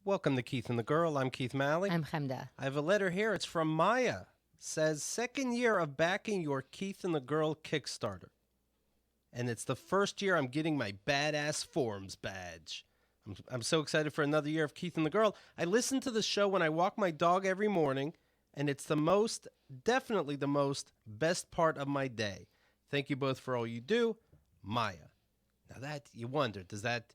Welcome to Keith and the Girl. I'm Keith Malley. I'm Chemda. I have a letter here. It's from Maya. Says, second year of backing your Keith and the Girl Kickstarter. And it's the first year I'm getting my Badass Forums badge. I'm so excited for another year of Keith and the Girl. I listen to the show when I walk my dog every morning, and it's definitely the most best part of my day. Thank you both for all you do. Maya. Now that, you wonder, does that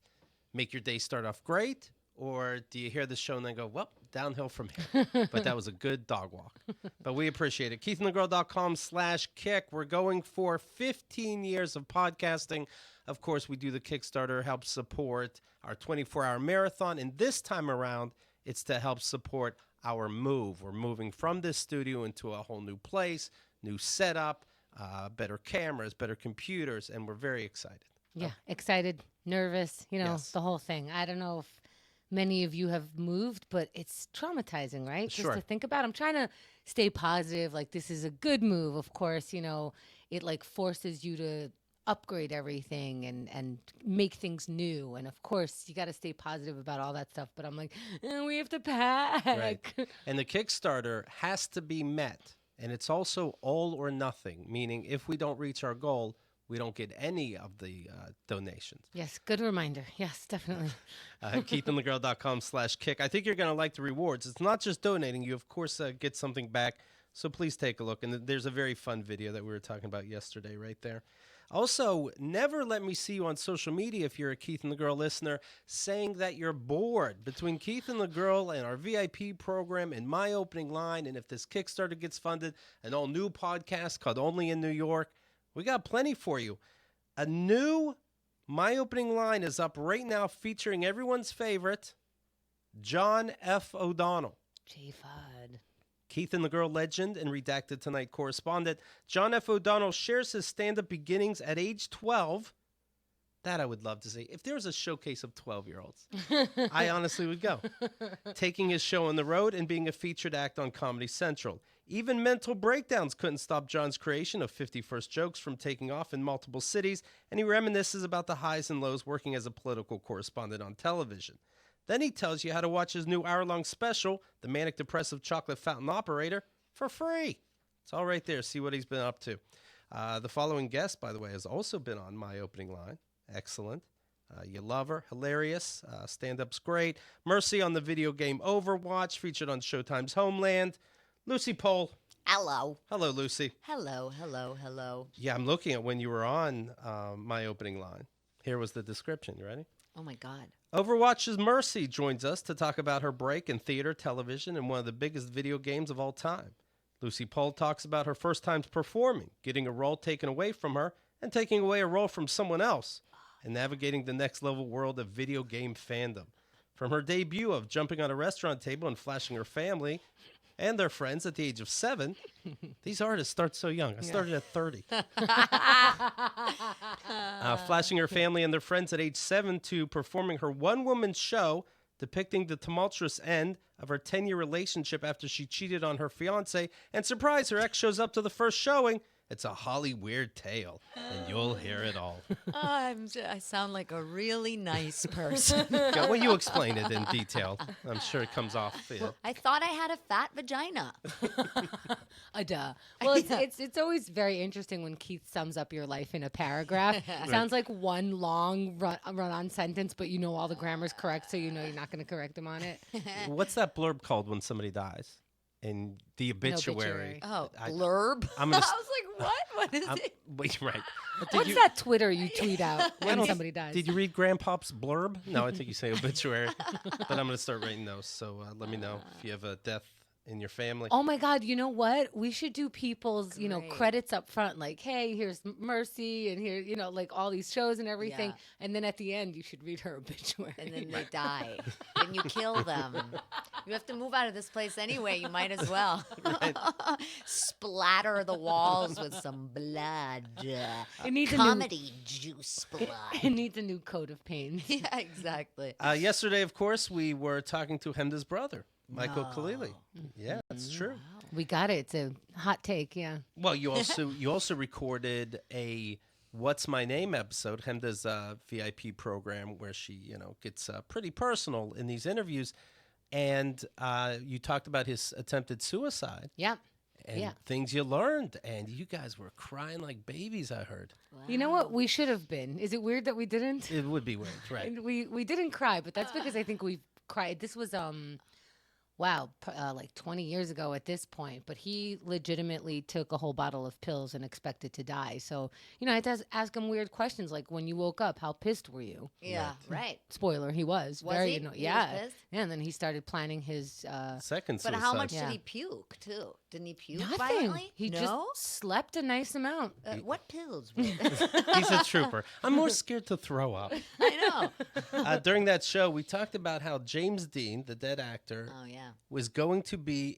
make your day start off great? Or do you hear the show and then go, well, downhill from here? But that was a good dog walk. But we appreciate it. KeithandtheGirl.com/kick. We're going for 15 years of podcasting. Of course, we do the Kickstarter, help support our 24-hour marathon. And this time around, it's to help support our move. We're moving from this studio into a whole new place, new setup, better cameras, better computers, and we're very excited. Yeah, excited, nervous, Yes. the whole thing. I don't know if many of you have moved, but it's traumatizing, right? Sure. Just to think about. I'm trying to stay positive. Like, this is a good move. Of course, it like forces you to upgrade everything and make things new. And of course, you got to stay positive about all that stuff. But I'm like, we have to pack. Right. And the Kickstarter has to be met. And it's also all or nothing, meaning if we don't reach our goal, we don't get any of the donations. Yes, good reminder. Yes, definitely. KeithandtheGirl.com/kick. I think you're going to like the rewards. It's not just donating. You, of course, get something back. So please take a look. And there's a very fun video that we were talking about yesterday right there. Also, never let me see you on social media if you're a Keith and the Girl listener saying that you're bored. Between Keith and the Girl and our VIP program and my opening line, and if this Kickstarter gets funded, an all-new podcast called Only in New York, we got plenty for you. A new My Opening Line is up right now featuring everyone's favorite, John F. O'Donnell. J-Fud. Keith and the Girl legend and Redacted Tonight correspondent. John F. O'Donnell shares his stand-up beginnings at age 12. That I would love to see. If there was a showcase of 12-year-olds, I honestly would go. Taking his show on the road and being a featured act on Comedy Central. Even mental breakdowns couldn't stop John's creation of 50 First Jokes from taking off in multiple cities, and he reminisces about the highs and lows working as a political correspondent on television. Then he tells you how to watch his new hour-long special, The Manic Depressive Chocolate Fountain Operator, for free. It's all right there. See what he's been up to. The following guest, by the way, has also been on My Opening Line. Excellent. You love her. Hilarious. Stand-up's great. Mercy on the video game Overwatch, featured on Showtime's Homeland. Lucie Pohl. Hello. Hello, Lucy. Hello. Yeah, I'm looking at when you were on My Opening Line. Here was the description. You ready? Oh, my God. Overwatch's Mercy joins us to talk about her break in theater, television, and one of the biggest video games of all time. Lucie Pohl talks about her first times performing, getting a role taken away from her, and taking away a role from someone else, and navigating the next level world of video game fandom. From her debut of jumping on a restaurant table and flashing her family and their friends at the age of 7, these artists start so young. I started at 30. Flashing her family and their friends at age 7 to performing her one-woman show depicting the tumultuous end of her 10-year relationship after she cheated on her fiancé. And surprise, her ex shows up to the first showing. It's a Holly weird tale, and you'll hear it all. I sound like a really nice person. Well, you explain it in detail. I'm sure it comes off. Yeah. I thought I had a fat vagina. Duh. Well, it's always very interesting when Keith sums up your life in a paragraph. Sounds like one long run-on sentence, but you know all the grammar's correct, so you know you're not going to correct him on it. What's that blurb called when somebody dies? In the obituary. Oh, blurb? I'm gonna I was like, what? What is it? Wait, right. What's that Twitter you tweet out when somebody dies? Did you read Grandpop's blurb? No, I think you say obituary. But I'm going to start writing those. So let me know if you have a death in your family. Oh my God, you know what? We should do people's, Great. credits up front. Like, hey, here's Mercy, and here, like all these shows and everything. Yeah. And then at the end, you should read her obituary. And then they die. Then you kill them. You have to move out of this place anyway. You might as well. Splatter the walls with some blood. It needs Comedy juice blood. It needs a new coat of paint. Yeah, exactly. Yesterday, of course, we were talking to Chemda's brother, Michael Khalili. Yeah, that's true. We got it. It's a hot take, yeah. Well, you also recorded a What's My Name episode, Chemda's VIP program, where she gets pretty personal in these interviews. And you talked about his attempted suicide Yeah. and Yeah. things you learned. And you guys were crying like babies, I heard. You know what? We should have been. Is it weird that we didn't? It would be weird, right? And we didn't cry, but that's because I think we cried. This was like 20 years ago at this point, but he legitimately took a whole bottle of pills and expected to die. So, I had to ask him weird questions like, when you woke up, how pissed were you? Yeah, right. Spoiler, he was. Was very, he? He was yeah. pissed? Yeah, and then he started planning his Second But suicide. how much Yeah. did he puke too? Didn't he puke nothing. violently? He just slept a nice amount. What pills? Were He's a trooper. I'm more scared to throw up. I know. During that show, we talked about how James Dean, the dead actor, Oh yeah. is going to be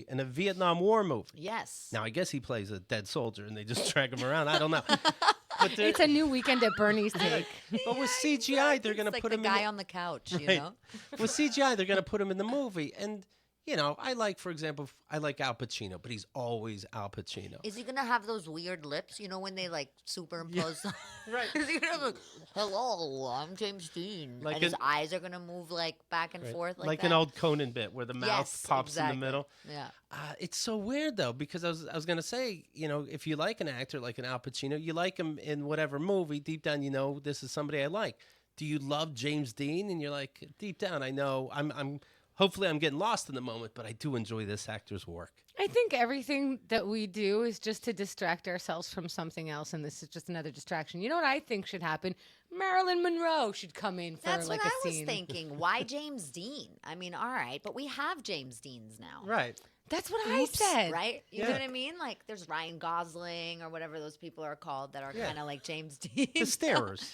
in a Vietnam War movie. Yes. Now, I guess he plays a dead soldier and they just drag him around. I don't know. But, It's a new Weekend at Bernie's take. but with CGI, they're going to It's like put the him guy in on the couch, you Right. know. with CGI, they're going to put him in the movie. And, I like, for example, I like Al Pacino, but he's always Al Pacino. Is he gonna have those weird lips? You know when they like superimpose. Right. Is he gonna be like, "Hello, I'm James Dean," Like and his an- eyes are gonna move like back and forth like an that? old Conan bit where the mouth Yes, pops exactly. in the middle. Yeah. It's so weird though, because I was gonna say, if you like an actor like an Al Pacino, you like him in whatever movie. Deep down, this is somebody I like. Do you love James Dean? And you're like, deep down, I know I'm. Hopefully, I'm getting lost in the moment, but I do enjoy this actor's work. I think everything that we do is just to distract ourselves from something else, and this is just another distraction. You know what I think should happen? Marilyn Monroe should come in for That's like what a I was scene. thinking. Why James Dean? I mean, all right, but we have James Deans now. Right. That's what Oops, I said. right? You Yeah. know what I mean? Like, there's Ryan Gosling or whatever those people are called that are Yeah. kind of like James Dean. The starers.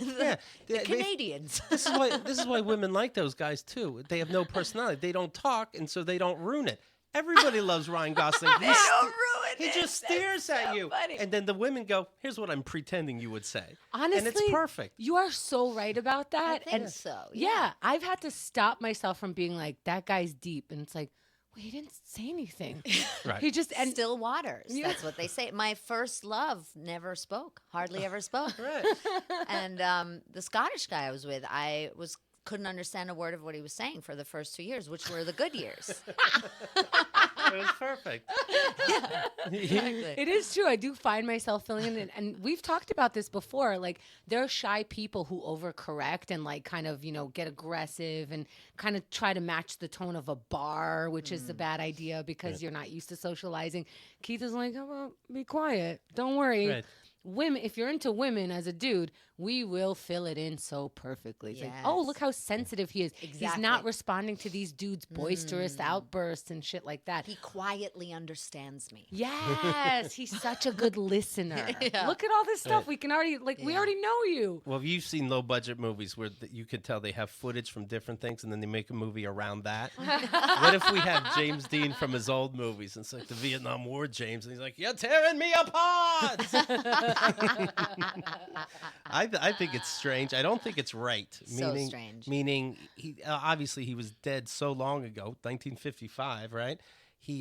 the Yeah. Canadians. This is why women like those guys too. They have no personality. They don't talk, and so they don't ruin it. Everybody loves Ryan Gosling. They don't ruin He it. just stares That's at so you, funny. and then the women go, "Here's what I'm pretending you would say," Honestly, and it's perfect. You are so right about I that. think and so. yeah, I've had to stop myself from being like, that guy's deep. And it's like, well, he didn't say anything. Right. He just, and Still waters. Yeah. That's what they say. My first love never spoke, hardly ever spoke. Right. And the Scottish guy I was with, couldn't understand a word of what he was saying for the first 2 years, which were the good years. It was perfect. Exactly. it is true. I do find myself filling in. And we've talked about this before. Like, there are shy people who overcorrect and, like, kind of, get aggressive and kind of try to match the tone of a bar, which is a bad idea because you're not used to socializing. Keith is like, oh, well, be quiet. Don't worry. Right. Women, if you're into women as a dude, we will fill it in so perfectly. It's like, oh, Yes. look how sensitive he is. He's not Exactly. responding to these dudes' boisterous outbursts and shit like that. He quietly understands me. Yes, he's such a good listener. Yeah. Look at all this stuff. Right. We can already, we Yeah. already know you. Well, you've seen low budget movies where you can tell they have footage from different things, and then they make a movie around that. What if we have James Dean from his old movies? And it's like the Vietnam War James, and he's like, "You're tearing me apart." I think it's strange. I don't think it's right. So strange. Meaning, he obviously he was dead so long ago, 1955, right? He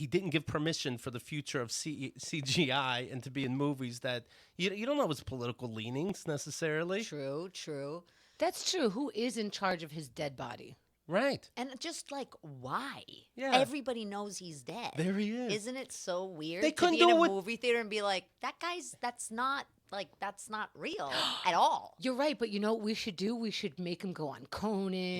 didn't give permission for the future of CGI and to be in movies that you don't know his political leanings necessarily. True, true. That's true. Who is in charge of his dead body? Right. And just like, why? Yeah. Everybody knows he's dead. There he is. Isn't it so weird They to couldn't be in do a it with- movie theater and be like, that's not real at all. You're right, but you know what we should do? We should make him go on Conan.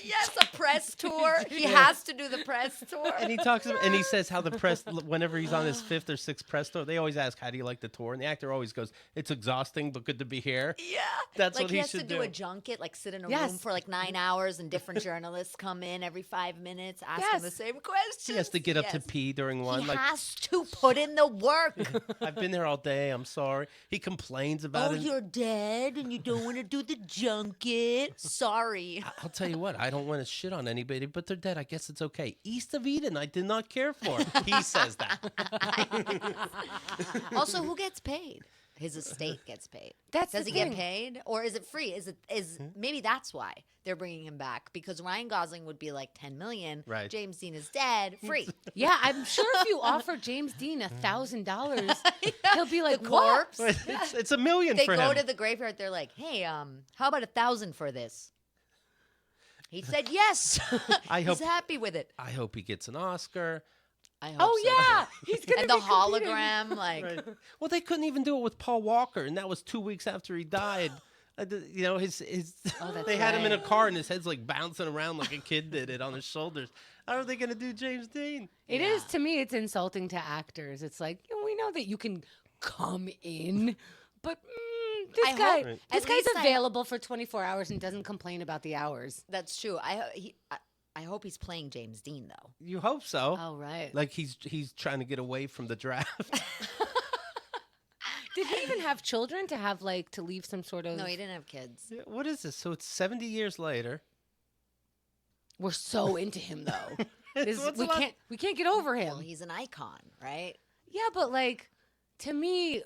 Yes, a press tour. He has to do the press tour. And he talks about, and he says how the press, whenever he's on his 5th or 6th press tour, they always ask, "How do you like the tour?" And the actor always goes, "It's exhausting, but good to be here." Yeah. That's like what he he has to should do do. a junket, like sit in a Yes. room for like 9 hours and different journalists come in every 5 minutes, ask him Yes. the same questions. He has to get up to Yes. pee during one. He Like, has to put in the work. "I've been there all day. I'm sorry." He complains about Oh, it. you're dead and you don't want to do the junket. Sorry. I'll tell you what, I don't want to shit on anybody, but they're dead. I guess it's okay. East of Eden, I did not care for. He says that. Also, who gets paid? His estate gets paid. That's Does the he get thing. paid, or is it free? Maybe that's why they're bringing him back, because Ryan Gosling would be like 10 million. Right. James Dean is dead, free. Yeah, I'm sure if you offer James Dean $1,000, he'll be like, The "What?" corpse. It's $1 million They for go him. to the graveyard. They're like, "Hey, how about 1,000 for this?" He said yes. I He's hope- happy with it. I hope he gets an Oscar. I hope Oh so. yeah, he's gonna And the be competing. hologram, like, Right. Well, they couldn't even do it with Paul Walker, and that was 2 weeks after he died. You know, his Oh, that's they had him in a right. car, and his head's like bouncing around like a kid did it on his shoulders. How are they going to do James Dean? It is, to me, it's insulting to actors. It's like, we know that you can come in, but this I guy, hope- Right. this at guy's least available for 24 hours and doesn't complain about the hours. that's true. I hope he's playing James Dean though. You hope so. Oh, right. Like he's trying to get away from the draft. Did he even have children to have, like, to leave some sort of... No, he didn't have kids. Yeah, what is this? So it's 70 years later. We're so into him, though. What's the last- We can't get over him. Well, he's an icon, right? Yeah, but, like, to me,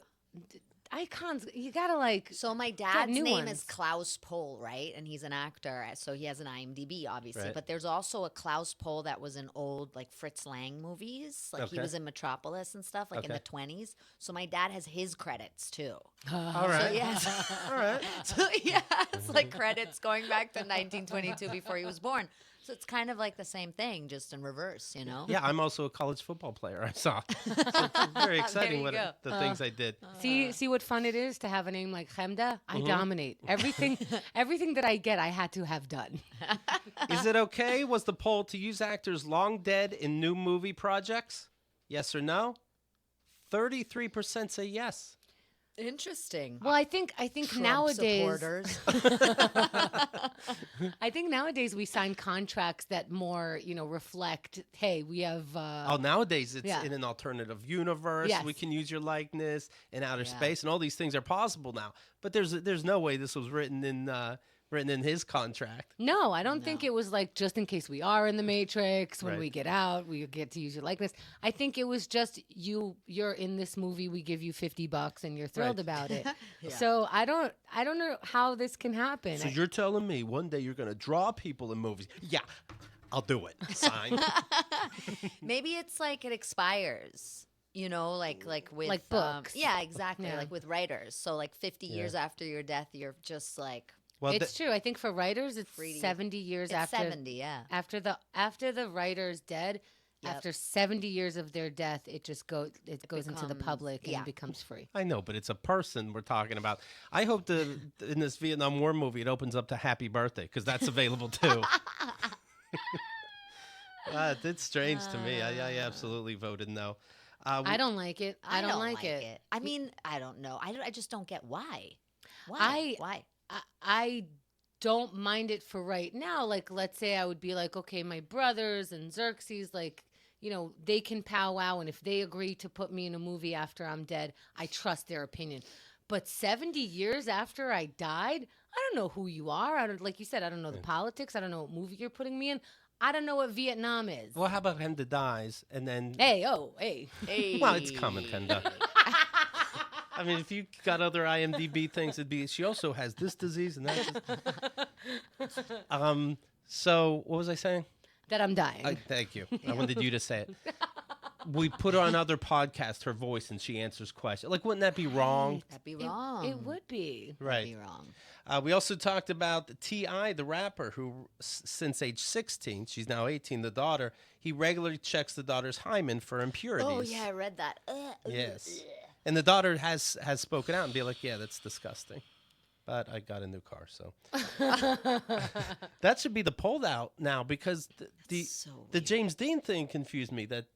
icons, you gotta, like... So my dad's new name is ones. Klaus Pohl, right? And he's an actor, so he has an IMDb, obviously. Right. But there's also a Klaus Pohl that was in old, like, Fritz Lang movies. Like, he Okay. was in Metropolis and stuff, like, in Okay. the 20s. So my dad has his credits, too. All right. So, yes. All right. So he has, like, credits going back to 1922 before he was born. So it's kind of like the same thing, just in reverse, you know? Yeah, I'm also a college football player. I saw. So it's very exciting you what go. the things I did. See what fun it is to have a name like Chemda? I Mm-hmm. dominate. Everything that I get, I had to have done. Is it okay? Was the poll to use actors long dead in new movie projects? Yes or no? 33% say yes. Interesting. Well, I think Trump nowadays supporters. I think nowadays we sign contracts that more, reflect, hey, we have Oh, nowadays it's yeah. in an alternative universe. Yes. We can use your likeness in outer Yeah. space, and all these things are possible now. But there's no way this was written in his contract. No, I don't think No. it was like just in case we are in the Matrix, when Right. we get out, we get to use your likeness. I think it was just you're in this movie, we give you $50 and you're thrilled Right. about it. Yeah. So I don't know how this can happen. So you're telling me one day you're going to draw people in movies? Yeah, I'll do it. Sign. Maybe it's like it expires. You know, like with Like books. yeah, exactly. Yeah. Like with writers. So like 50 Yeah. years after your death, you're just like Well, It's true. I think for writers it's Free to- 70 years it's after 70, yeah. after the writer's dead. Yep. After 70 years of their death, it goes into the becomes- public and yeah. it becomes free. I know, but it's a person we're talking about. I hope in this Vietnam War movie it opens up to Happy Birthday because that's available too. It's strange to me. I absolutely voted no. I don't like it. I don't like it. I mean, I don't know. I just don't get why. I- Why? I don't mind it for right now. Like, let's say I would be like, okay, my brothers and Xerxes, like, they can powwow, and if they agree to put me in a movie after I'm dead, I trust their opinion. But 70 years after I died, I don't know who you are. I don't, like you said, I don't know the politics. I don't know what movie you're putting me in. I don't know what Vietnam is. Well, how about Henda dies and then? Hey. Hey. Well, it's coming, Henda. I mean, if you got other IMDb things, it'd be she also has this disease and that. So what was I saying? That I'm dying. Thank you. I wanted you to say it. We put her on other podcasts, her voice, and she answers questions. Like, wouldn't that be wrong? That'd be It- wrong. It would be. Right. be wrong. We also talked about T.I., the rapper, who since age 16, she's now 18, the daughter, he regularly checks the daughter's hymen for impurities. Oh yeah, I read that. Yes. And the daughter has spoken out and be like, yeah, that's disgusting. But I got a new car, so. That should be the poll out now because the so weird. James Dean thing confused me that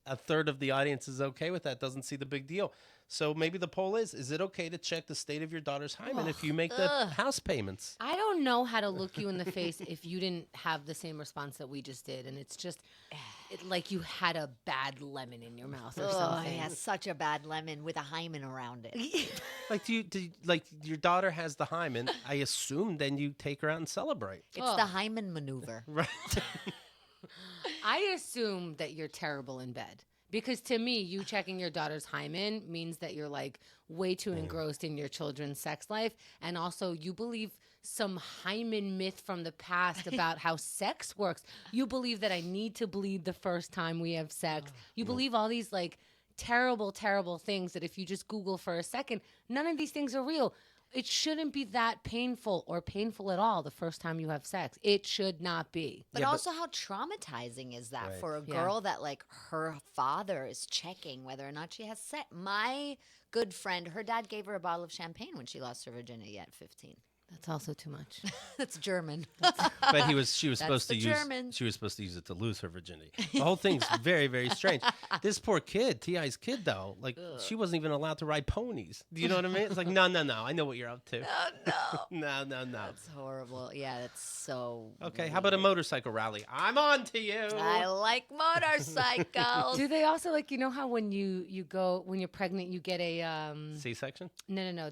a third of the audience is okay with that, doesn't see the big deal. So maybe the poll is it okay to check the state of your daughter's hymen if you make the house payments? I don't know how to look you in the face if you didn't have the same response that we just did. And it's just like you had a bad lemon in your mouth or Oh, something. he has such a bad lemon with a hymen around it. Like, do you like your daughter has the hymen? I assume then you take her out and celebrate. It's the hymen maneuver. Right. I assume that you're terrible in bed. Because to me, you checking your daughter's hymen means that you're like way too engrossed in your children's sex life. And also, you believe some hymen myth from the past about how sex works. You believe that I need to bleed the first time we have sex. You believe all these like terrible, terrible things that if you just Google for a second, none of these things are real. it shouldn't be that painful or painful at all the first time you have sex. It should not be. But Yeah, also, how traumatizing is that Right. for a Yeah. girl that like her father is checking whether or not she has sex? My good friend, her dad gave her a bottle of champagne when she lost her virginity at 15. That's also too much. That's German. But she was That's supposed the to Germans. she was supposed to use it to lose her virginity. The whole thing's very, very strange. This poor kid, T.I.'s kid, though, like she wasn't even allowed to ride ponies. Do you know what I mean? It's like, no, I know what you're up to. Oh no. No. That's horrible. Yeah, that's so. Okay, how about a motorcycle rally? I'm on to you. I like motorcycles. Do they also like, you know how when you go, when you're pregnant, you get a C-section? no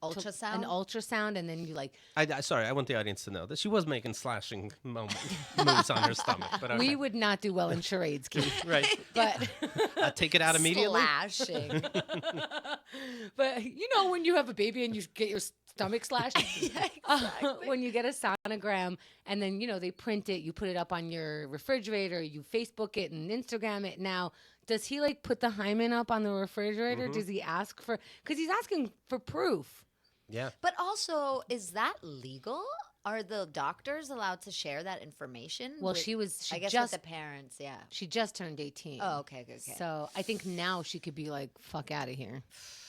Ultrasound? an ultrasound, and then you like Sorry, I want the audience to know that she was making slashing moves on her stomach. But okay. we would not do well in charades, Keith. Right. But Take it out immediately. Slashing. but you know when you have a baby and you get your stomach slashed, Yeah, exactly. when you get a sonogram and then they print it, you put it up on your refrigerator, you Facebook it and Instagram it. Now, does he like put the hymen up on the refrigerator? Does he ask for? Because he's asking for proof. Yeah. But also, is that legal? Are the doctors allowed to share that information? Well, with- she I guess just with the parents, yeah. she just turned 18. Oh, okay. So I think now she could be like, fuck out of here.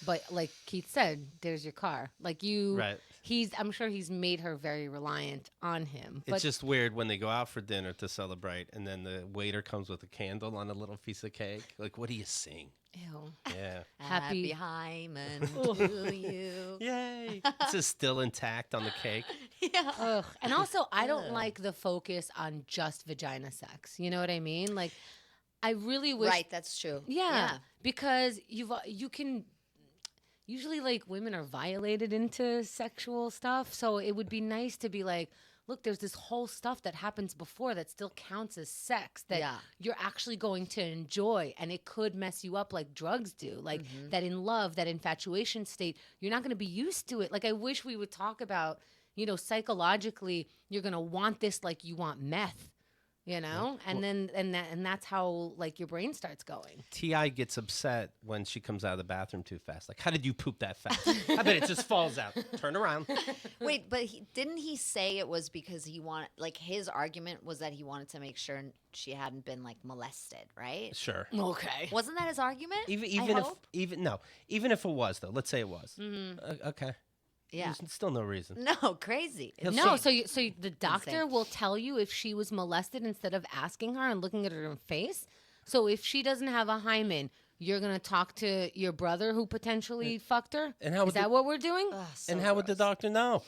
But like Keith said, there's your car. Like Right. I'm sure he's made her very reliant on him. It's just weird when they go out for dinner to celebrate and then the waiter comes with a candle on a little piece of cake. Like, what do you sing? Ew. Yeah. Happy Happy- hymen to you. Yay. It's just still intact on the cake. Yeah. Ugh. And also, I don't like the focus on just vagina sex. You know what I mean? Like, I really wish. Right, that's true. Yeah, because you can. Usually, like, women are violated into sexual stuff, so it would be nice to be like, look, there's this whole stuff that happens before that still counts as sex that Yeah. you're actually going to enjoy, and it could mess you up like drugs do. Like that in love, that infatuation state, you're not going to be used to it. Like, I wish we would talk about, psychologically, you're going to want this like you want meth. And then and that's how like your brain starts going. T.I. gets upset when she comes out of the bathroom too fast. Like, how did you poop that fast? I bet it just falls out. Turn around. Wait, but didn't he say it was because his argument was that he wanted to make sure she hadn't been like molested, right? Sure. Okay. Wasn't that his argument? Even if it was though, let's say it was. Okay. Yeah. There's still no reason. No, crazy. He'll No, say- so the doctor will tell you if she was molested instead of asking her and looking at her in face. So if she doesn't have a hymen, you're gonna talk to your brother who potentially fucked her. And how Is would that what we're doing? Ugh, so And how would the gross. doctor know?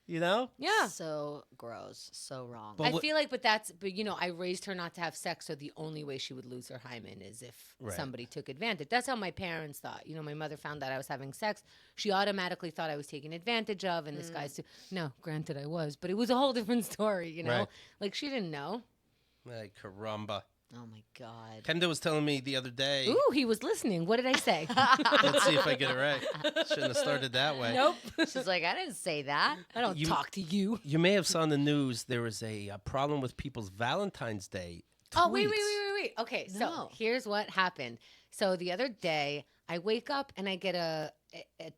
Yeah. So gross. So wrong. But I what- feel like, but I raised her not to have sex, so the only way she would lose her hymen is if Right. somebody took advantage. That's how my parents thought. My mother found out I was having sex. She automatically thought I was taken advantage of, and this guy's too. No, granted I was, but it was a whole different story, Right. Like she didn't know. Ay, caramba. Oh my God. Kenda was telling me the other day. Ooh, he was listening. What did I say? Let's see if I get it right. Shouldn't have started that way. Nope. She's like, I didn't say that. I don't talk to you. You may have saw in the news there was a problem with people's Valentine's Day tweets. Oh, wait. Okay, so No. here's what happened. So the other day, I wake up and I get a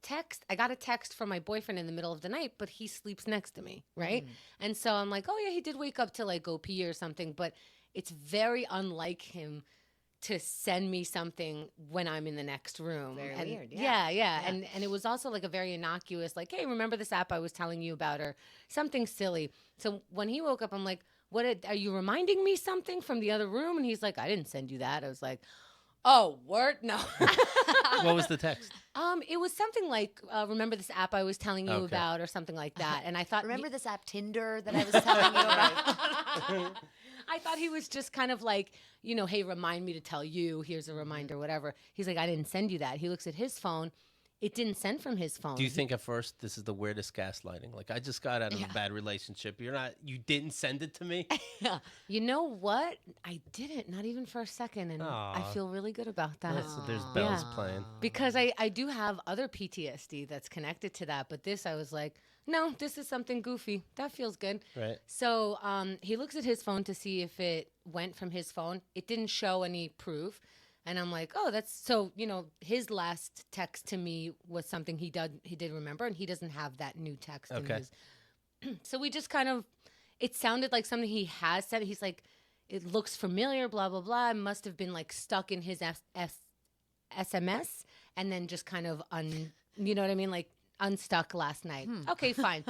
text. I got a text from my boyfriend in the middle of the night, but he sleeps next to me, right? And so I'm like, oh, yeah, he did wake up to like go pee or something, but it's very unlike him to send me something when I'm in the next room. Very And weird, yeah. Yeah. And it was also like a very innocuous, like, hey, remember this app I was telling you about, or something silly. So when he woke up, I'm like, are you reminding me something from the other room? And he's like, I didn't send you that. I was like, oh, word? No. What was the text? It was something like, remember this app I was telling you Okay. about, or something like that. And I thought, Remember this app Tinder that I was telling you about? I thought he was just kind of like, hey, remind me to tell you. Here's a reminder, whatever. He's like, I didn't send you that. He looks at his phone. It didn't send from his phone. Do you think at first this is the weirdest gaslighting? Like, I just got out of a bad relationship. You didn't send it to me? You know what? I didn't, not even for a second. And I Aw. feel really good about that. So there's bells Yeah. playing. Because I do have other PTSD that's connected to that. But this, I was like, no, this is something goofy. That feels good. Right. So he looks at his phone to see if it went from his phone. It didn't show any proof. And I'm like, oh, that's so, his last text to me was something he did remember, and he doesn't have that new text in his. So we just kind of, it sounded like something he has said. He's like, it looks familiar, blah, blah, blah. It must have been like stuck in his SMS and then just kind of, you know what I mean? Like unstuck last night. Okay, fine.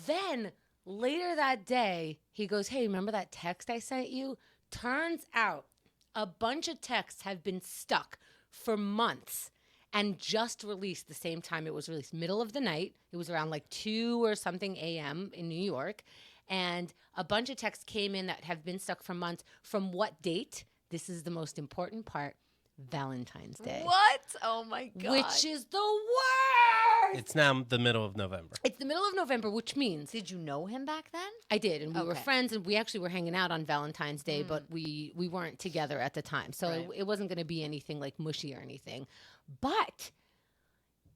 Then later that day, he goes, hey, remember that text I sent you? Turns out a bunch of texts have been stuck for months and just released the same time it was released, middle of the night. It was around like 2 or something a.m. in New York. And a bunch of texts came in that have been stuck for months. From what date? This is the most important part. Valentine's Day. What? Oh my God. Which is the worst. It's now the middle of November. It's the middle of November, which means Did you know him back then? I did, and we were Okay. friends, and we actually were hanging out on Valentine's Day, but we weren't together at the time, so Right. it wasn't going to be anything like mushy or anything. But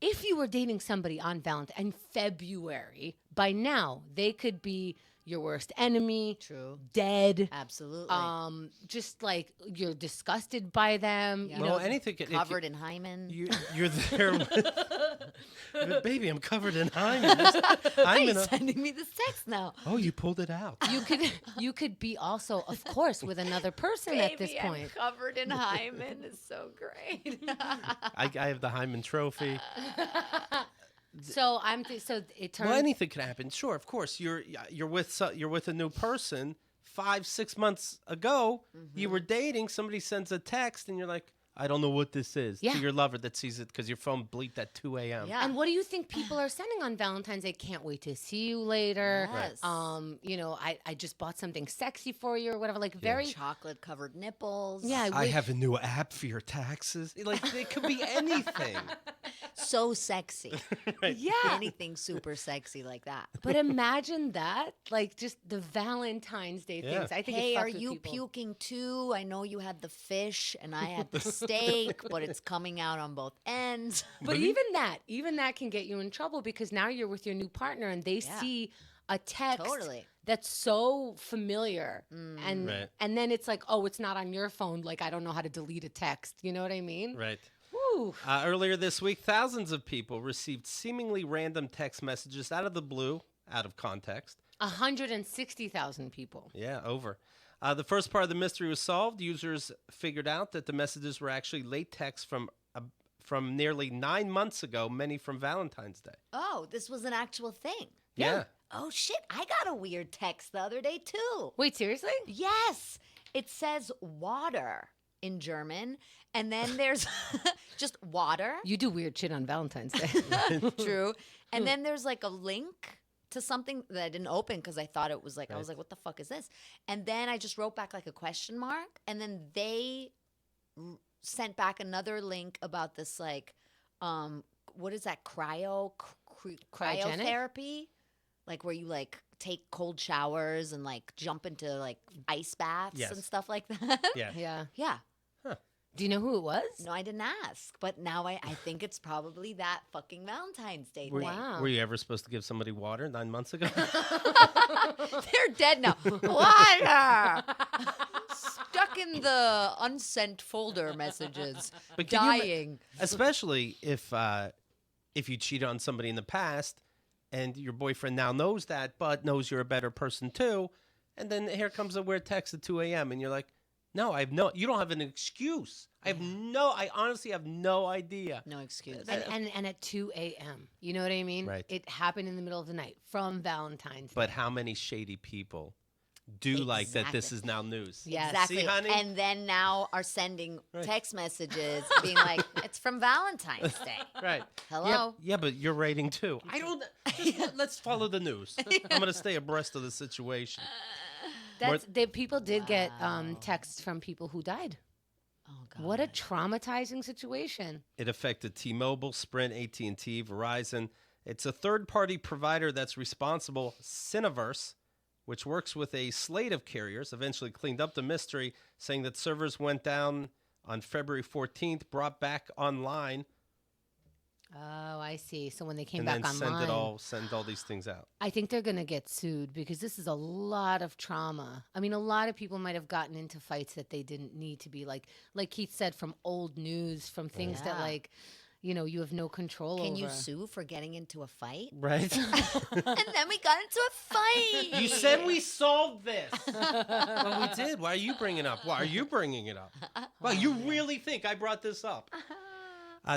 if you were dating somebody on Valentine in February, by now they could be your worst enemy, True. dead, Absolutely. just like you're disgusted by them. Yeah. You Well, know, anything. Covered in hymen. You're there with, baby, I'm covered in hymen. Why Hymen. sending me this text now? Oh, you pulled it out. you could be also, of course, with another person at this I'm point. covered in hymen is so great. I have the hymen trophy. So so it turns. Well, anything can happen. Sure, of course. You're with a new person. 5-6 months ago, you were dating. Somebody sends a text, and you're like, I don't know what this is. Yeah. To your lover that sees it because your phone bleeped at 2 a.m. Yeah. And what do you think people are sending on Valentine's Day? Can't wait to see you later. Yes. I just bought something sexy for you or whatever. Like very. Chocolate covered nipples. Yeah. I have a new app for your taxes. Like it could be anything. So sexy. Yeah. Anything super sexy like that. But imagine that, like just the Valentine's Day Yeah. things. I think. Hey, it are fucks with you people. puking too? I know you had the fish and I had the steak, but it's coming out on both ends. But even that can get you in trouble because now you're with your new partner and they Yeah. see a text Totally. that's so familiar and Right. and then it's like, oh, it's not on your phone. Like I don't know how to delete a text. You know what I mean? Right. Woo. Earlier this week, thousands of people received seemingly random text messages out of the blue, out of context. 160,000 people. Yeah, over. The first part of the mystery was solved. Users figured out that the messages were actually late texts from nearly 9 months ago, many from Valentine's Day. Oh, this was an actual thing. Yeah. Oh shit, I got a weird text the other day too. Wait, seriously? Yes. It says water in German, and then there's just water. You do weird shit on Valentine's Day. True. And then there's like a link to something that I didn't open because I thought it was like, I was like, what the fuck is this? And then I just wrote back like a question mark. And then they sent back another link about this like, what is that? Cryotherapy? Like where you like take cold showers and like jump into like ice baths Yes. and stuff like that. Yeah. Yeah. Yeah. Do you know who it was? No, I didn't ask. But now I think it's probably that fucking Valentine's Day Were, thing. Wow. were you ever supposed to give somebody water 9 months ago? They're dead now. Water! Stuck in the unsent folder messages. But can you dying. Especially if you cheated on somebody in the past and your boyfriend now knows that, but knows you're a better person too. And then here comes a weird text at 2 a.m. and you're like, no, you don't have an excuse. I honestly have no idea. No excuse. And at 2 a.m. You know what I mean? Right. It happened in the middle of the night from Valentine's Day. But how many shady people do like that this Exactly. is now news? Yes. Exactly. See, honey? And then now are sending Right. text messages being like, it's from Valentine's Day. Right. Hello? Yeah, but you're rating too. I don't. Let's follow the news. I'm going to stay abreast of the situation. People did get texts from people who died. Oh, God. What a traumatizing situation. It affected T-Mobile, Sprint, AT&T, Verizon. It's a third-party provider that's responsible, Cineverse, which works with a slate of carriers, eventually cleaned up the mystery, saying that servers went down on February 14th, brought back online. Oh, I see. So when they came and back then online, send all these things out. I think they're going to get sued because this is a lot of trauma. I mean, a lot of people might have gotten into fights that they didn't need to be, like Keith said, from old news, from things that, Yeah. like, you have no control over. Can you sue for getting into a fight? Right? And then we got into a fight. You said we solved this. Well, we did. Why are you bringing it up? Why are you bringing it up? Well, you really think I brought this up?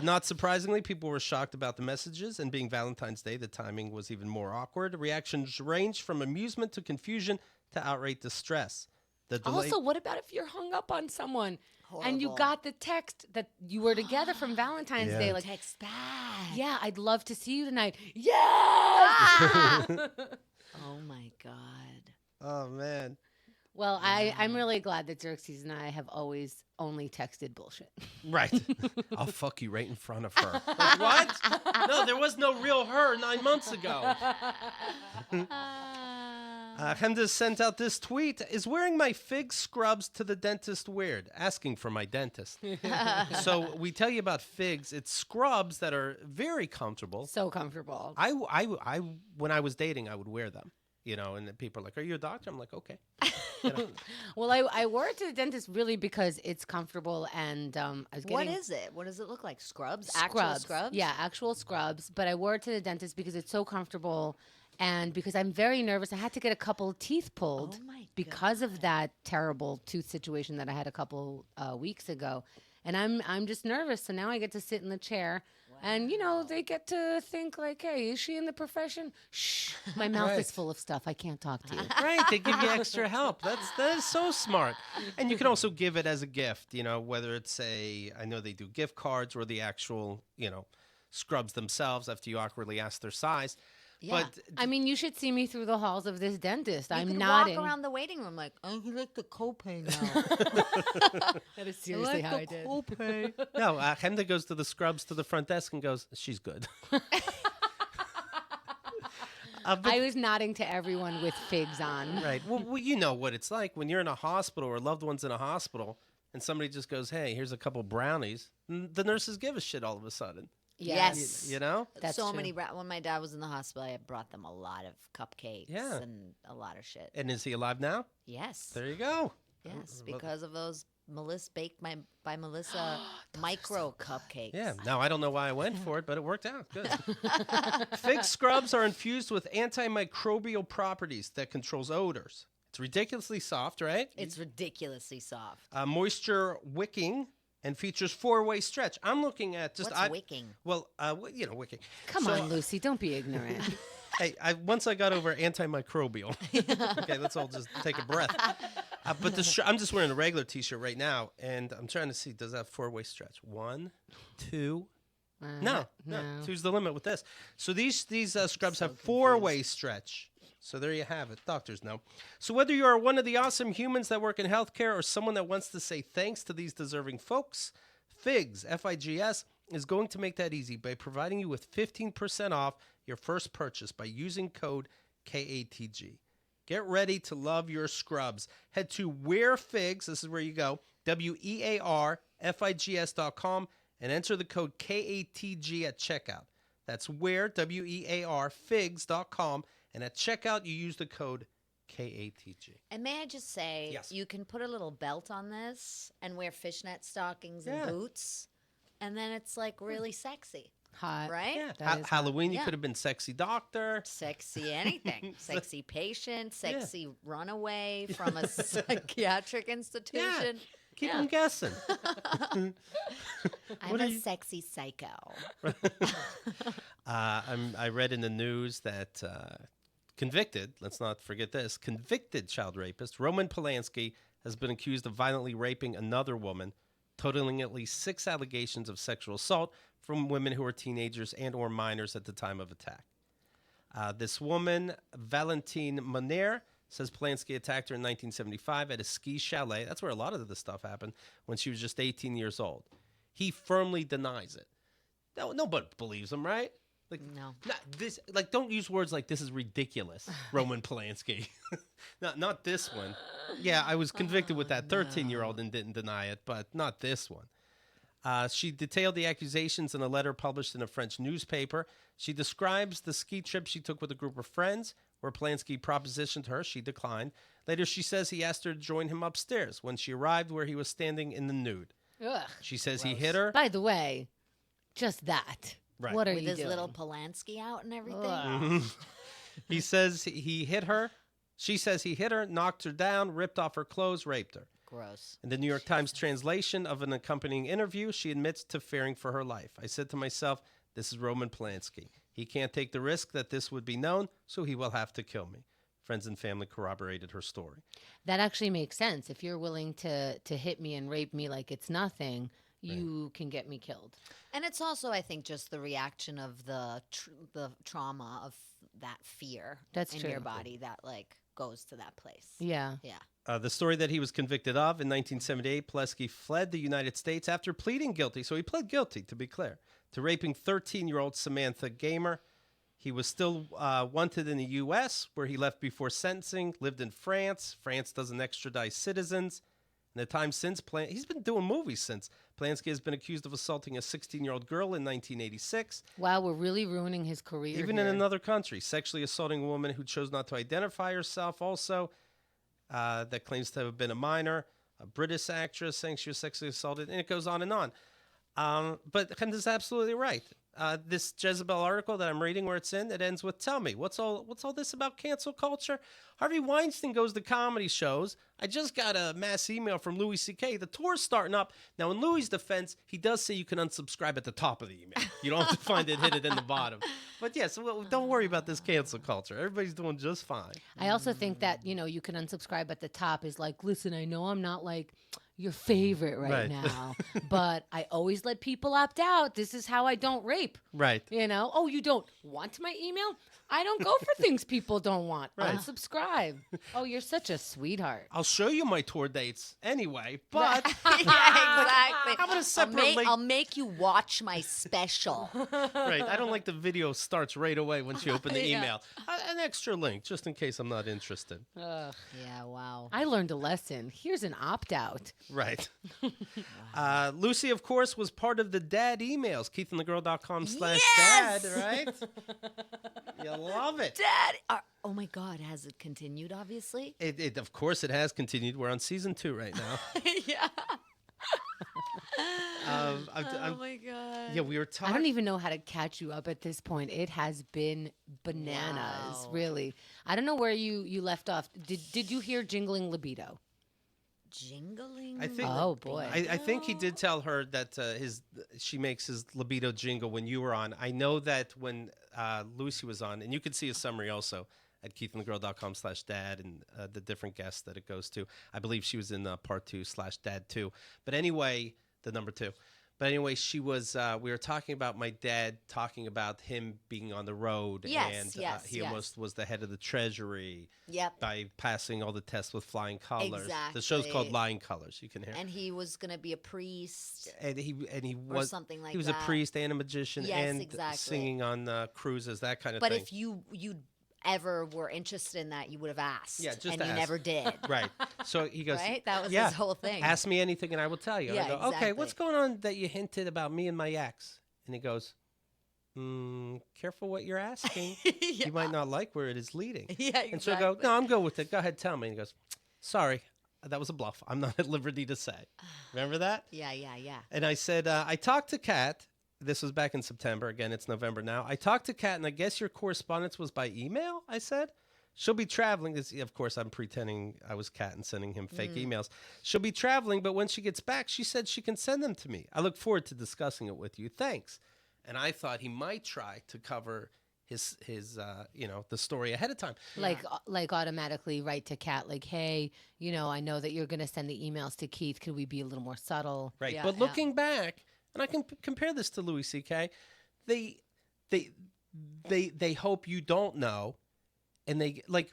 Not surprisingly, people were shocked about the messages, and being Valentine's Day, the timing was even more awkward. Reactions ranged from amusement to confusion to outright distress. The delay- Also, what about if you're hung up on someone and you Horrible. got the text that you were together from Valentine's Yeah. Day? Like, Text back. yeah, I'd love to see you tonight. Yeah. Oh my God. Oh, man. Well, I'm really glad that Xerxes and I have always only texted bullshit. Right. I'll fuck you right in front of her. Like, what? No, there was no real her 9 months ago. Hemda sent out this tweet. Is wearing my fig scrubs to the dentist weird? Asking for my dentist. So we tell you about figs. It's scrubs that are very comfortable. So comfortable. I when I was dating, I would wear them. And then people are like, "Are you a doctor?" I'm like, "Okay." Well, I wore it to the dentist really because it's comfortable, and I was getting What is it? What does it look like? Scrubs? Actual scrubs? Yeah, actual scrubs. But I wore it to the dentist because it's so comfortable, and because I'm very nervous. I had to get a couple teeth pulled Oh my because of that terrible tooth situation that I had a couple weeks ago, and I'm just nervous. So now I get to sit in the chair. And, they get to think like, hey, is she in the profession? Shh, my mouth Right. is full of stuff. I can't talk to you. Right, they give you extra help. That is so smart. And you can also give it as a gift, whether it's I know they do gift cards or the actual, scrubs themselves after you awkwardly ask their size. Yeah. But I mean, you should see me through the halls of this dentist. You I'm could nodding. walk around the waiting room like, I like the copay now. That is seriously how I did. copay. no, Hemda goes to the scrubs to the front desk and goes, she's good. But- I was nodding to everyone with figs on. right. Well, you know what it's like when you're in a hospital or a loved one's in a hospital and somebody just goes, hey, here's a couple brownies. The nurses give a shit all of a sudden. Yes. You know? That's so true. many. When my dad was in the hospital, I brought them a lot of cupcakes Yeah. and a lot of shit. And is he alive now? Yes. There you go. Yes, because of those Melissa baked by Melissa micro cupcakes. Yeah. Now, I don't know why I went for it, but it worked out. Good. Fig scrubs are infused with antimicrobial properties that controls odors. It's ridiculously soft, right? It's ridiculously soft. Moisture wicking and features 4-way stretch. I'm looking at just... What's wicking? Well, wicking. Come So, on, Lucy, don't be ignorant. Hey, once I got over antimicrobial. Okay, let's all just take a breath. But I'm just wearing a regular T-shirt right now, and I'm trying to see, does that 4-way stretch? 1, 2... No. Two's the limit with this. So these scrubs have 4-way stretch. So there you have it. Doctors know. So whether you are one of the awesome humans that work in healthcare or someone that wants to say thanks to these deserving folks, Figs, F-I-G-S, is going to make that easy by providing you with 15% off your first purchase by using code KATG. Get ready to love your scrubs. Head to WearFigs, this is where you go, WearFigs.com, and enter the code KATG at checkout. That's WearFigs.com, and at checkout you use the code KATG. And may I just say, Yes. you can put a little belt on this and wear fishnet stockings and Yeah. boots, and then it's like really sexy, Hot. right? Yeah. That is Halloween, you Yeah. could have been sexy doctor. Sexy anything. Sexy patient, sexy runaway from a psychiatric institution. Keep Yeah. them guessing. I'm What a are you- sexy psycho. I read in the news that convicted, let's not forget this, convicted child rapist Roman Polanski has been accused of violently raping another woman, totaling at least 6 allegations of sexual assault from women who were teenagers and or minors at the time of attack. This woman, Valentine Moner, says Polanski attacked her in 1975 at a ski chalet. That's where a lot of this stuff happened, when she was just 18 years old. He firmly denies it. No, nobody believes him, right? Like, No. don't use words like this is ridiculous, Roman Polanski. not this one. Yeah, I was convicted with that 13-year-old and didn't deny it, but not this one. She detailed the accusations in a letter published in a French newspaper. She describes the ski trip she took with a group of friends, where Polanski propositioned her. She declined. Later, she says he asked her to join him upstairs when she arrived where he was standing in the nude. Ugh. She says he hit her. By the way, just that. Right. What are With you his doing? little Polanski out and everything. Ugh. He says he hit her. She says he hit her, knocked her down, ripped off her clothes, raped her. Gross. In the New York Times translation of an accompanying interview, she admits to fearing for her life. I said to myself, this is Roman Polanski. He can't take the risk that this would be known, so he will have to kill me. Friends and family corroborated her story. That actually makes sense. If you're willing to hit me and rape me like it's nothing, you can get me killed. And it's also, I think, just the reaction of the trauma of that fear That's in true. your body that like goes to that place. Yeah. Yeah. The story that he was convicted of in 1978, Polanski fled the United States after pleading guilty. So he pled guilty, to be clear, to raping 13-year-old Samantha Gamer. He was still wanted in the U.S., where he left before sentencing, lived in France. France doesn't extradite citizens. In the time since, he's been doing movies since. Polanski has been accused of assaulting a 16-year-old girl in 1986. Wow, we're really ruining his career. Even here. in another country, sexually assaulting a woman who chose not to identify herself also, that claims to have been a minor. A British actress saying she was sexually assaulted, and it goes on and on. But Kenda's absolutely right. This Jezebel article that I'm reading, where it's in, it ends with, tell me, what's all this about cancel culture? Harvey Weinstein goes to comedy shows. I just got a mass email from Louis C.K. The tour's starting up. Now, in Louis' defense, he does say you can unsubscribe at the top of the email. You don't have to find it hidden in the bottom. But yeah, so don't worry about this cancel culture. Everybody's doing just fine. I also think that, you can unsubscribe at the top is like, listen, I know I'm not like your favorite right now, but I always let people opt out. This is how I don't rape. Right. Oh, you don't want my email? I don't go for things people don't want. Right. Unsubscribe. Oh, you're such a sweetheart. I'll show you my tour dates anyway, but Yeah, exactly. how about a separate link? I'll make you watch my special. Right. I don't like the video starts right away once you open the Yeah. email. An extra link, just in case I'm not interested. Ugh. Yeah, wow. I learned a lesson. Here's an opt-out. Right. Lucy, of course, was part of the dad emails. KeithandTheGirl.com/dad, right? You love it. Dad, oh my God, has it continued, obviously? It of course, it has continued. We're on season 2 right now. Yeah. Oh my God. Yeah, we were I talking. don't even know how to catch you up at this point. It has been bananas, Wow. really. I don't know where you left off. Did you hear Jingling Libido? Jingling. I think- Oh, boy. I think he did tell her that she makes his libido jingle when you were on. I know that when Lucy was on, and you can see a summary also at KeithandTheGirl.com/dad and the different guests that it goes to. I believe she was in part 2/dad 2. But anyway, the number 2. But anyway, she was. We were talking about my dad talking about him being on the road, Yes, and yes, he yes. almost was the head of the Treasury Yep. by passing all the tests with flying colors. The show's called Exactly. Lying Colors. You can hear. And he was going to be a priest. And he Or was something like he was that. a priest and a magician Yes, and exactly. singing on cruises, that kind of But thing. if you ever were interested in that, you would have asked. Yeah, just and you ask. never did. Right. So he goes, Right? That was yeah, his whole thing. ask me anything and I will tell you. And I Yeah, go, okay, exactly. what's going on that you hinted about me and my ex? And he goes, careful what you're asking. Yeah. You might not like where it is leading. Yeah, exactly. And so I go, no, I'm good with it. Go ahead, tell me. And he goes, sorry, that was a bluff. I'm not at liberty to say. Remember that? Yeah, yeah, yeah. And I said, I talked to Kat. This was back in September. Again, it's November now. I talked to Kat, and I guess your correspondence was by email, I said. She'll be traveling. Of course, I'm pretending I was Kat and sending him fake emails. She'll be traveling, but when she gets back, she said she can send them to me. I look forward to discussing it with you. Thanks. And I thought he might try to cover his the story ahead of time. Like automatically write to Kat, like, hey, I know that you're going to send the emails to Keith. Could we be a little more subtle? Right. Yeah, But yeah. looking back, and I can compare this to Louis C.K., they hope you don't know. And they like